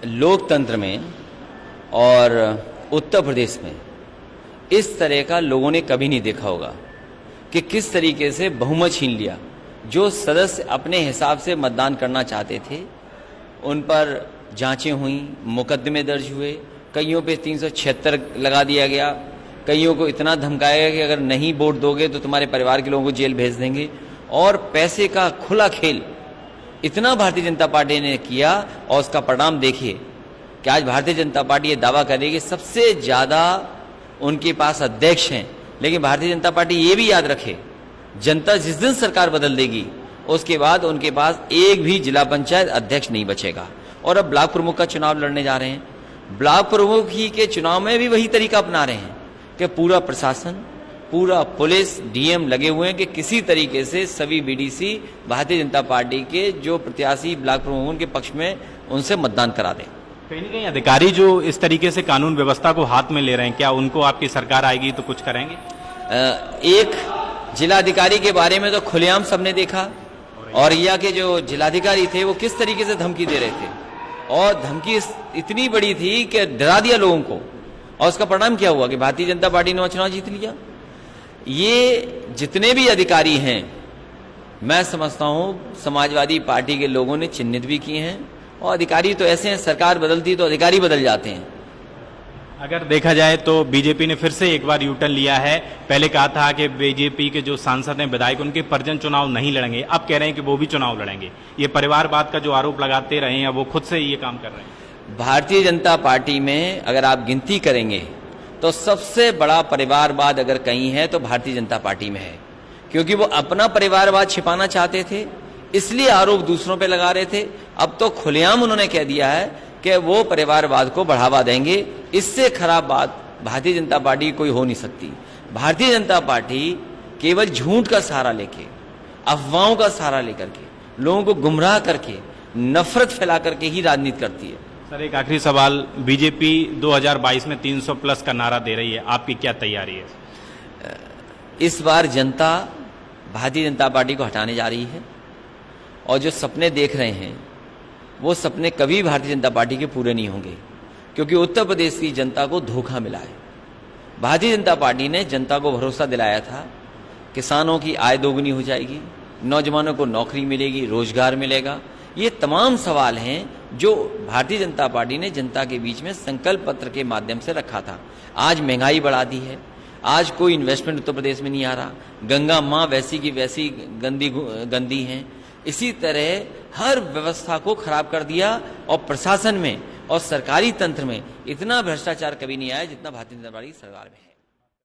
लोकतंत्र में और उत्तर प्रदेश में इस तरह का लोगों ने कभी नहीं देखा होगा कि किस तरीके से बहुमत छीन लिया। जो सदस्य अपने हिसाब से मतदान करना चाहते थे उन पर जांचें हुई, मुकदमे दर्ज हुए, कईयों पे 376 लगा दिया गया, कईयों को इतना धमकाया गया कि अगर नहीं वोट दोगे तो तुम्हारे परिवार के लोगों को जेल भेज देंगे। और पैसे का खुला खेल इतना भारतीय जनता पार्टी ने किया और उसका परिणाम देखिए कि आज भारतीय जनता पार्टी ये दावा करेगी कि सबसे ज़्यादा उनके पास अध्यक्ष हैं। लेकिन भारतीय जनता पार्टी ये भी याद रखे, जनता जिस दिन सरकार बदल देगी उसके बाद उनके पास एक भी जिला पंचायत अध्यक्ष नहीं बचेगा। और अब ब्लॉक प्रमुख का चुनाव लड़ने जा रहे हैं। ब्लॉक प्रमुख ही के चुनाव में भी वही तरीका अपना रहे हैं कि पूरा प्रशासन, पूरा पुलिस, डीएम लगे हुए हैं कि किसी तरीके से सभी बीडीसी भारतीय जनता पार्टी के जो प्रत्याशी ब्लॉक प्रमुख उनके पक्ष में उनसे मतदान करा दें। कहीं न कहीं अधिकारी जो इस तरीके से कानून व्यवस्था को हाथ में ले रहे हैं, क्या उनको आपकी सरकार आएगी तो कुछ करेंगे? एक जिलाधिकारी के बारे में तो खुलेआम सबने देखा, और यह के जो जिलाधिकारी थे वो किस तरीके से धमकी दे रहे थे, और धमकी इतनी बड़ी थी कि डरा दिया लोगों को। और उसका परिणाम क्या हुआ कि भारतीय जनता पार्टी ने चुनाव जीत लिया। ये जितने भी अधिकारी हैं, मैं समझता हूं समाजवादी पार्टी के लोगों ने चिन्हित भी किए हैं। और अधिकारी तो ऐसे हैं, सरकार बदलती तो अधिकारी बदल जाते हैं। अगर देखा जाए तो बीजेपी ने फिर से एक बार यूटर्न लिया है। पहले कहा था कि बीजेपी के जो सांसद हैं, विधायक, उनके परिजन चुनाव नहीं लड़ेंगे, अब कह रहे हैं कि वो भी चुनाव लड़ेंगे। ये परिवारवाद का जो आरोप लगाते रहे हैं वो खुद से ये काम कर रहे हैं। भारतीय जनता पार्टी में अगर आप गिनती करेंगे तो सबसे बड़ा परिवारवाद अगर कहीं है तो भारतीय जनता पार्टी में है, क्योंकि वो अपना परिवारवाद छिपाना चाहते थे, इसलिए आरोप दूसरों पे लगा रहे थे। अब तो खुलेआम उन्होंने कह दिया है कि वो परिवारवाद को बढ़ावा देंगे। इससे खराब बात भारतीय जनता पार्टी कोई हो नहीं सकती। भारतीय जनता पार्टी केवल झूठ का सहारा लेके, अफवाहों का सहारा लेकर के, लोगों को गुमराह करके, नफरत फैला करके ही राजनीति करती है। सर, एक आखिरी सवाल, बीजेपी 2022 में 300 प्लस का नारा दे रही है, आपकी क्या तैयारी है? इस बार जनता भारतीय जनता पार्टी को हटाने जा रही है, और जो सपने देख रहे हैं वो सपने कभी भारतीय जनता पार्टी के पूरे नहीं होंगे, क्योंकि उत्तर प्रदेश की जनता को धोखा मिला है। भारतीय जनता पार्टी ने जनता को भरोसा दिलाया था किसानों की आय दोगुनी हो जाएगी, नौजवानों को नौकरी मिलेगी, रोजगार मिलेगा। ये तमाम सवाल हैं जो भारतीय जनता पार्टी ने जनता के बीच में संकल्प पत्र के माध्यम से रखा था। आज महंगाई बढ़ा दी है, आज कोई इन्वेस्टमेंट उत्तर प्रदेश में नहीं आ रहा, गंगा माँ वैसी की वैसी गंदी हैं। इसी तरह हर व्यवस्था को खराब कर दिया, और प्रशासन में और सरकारी तंत्र में इतना भ्रष्टाचार कभी नहीं आया जितना भारतीय जनता पार्टी सरकार में है।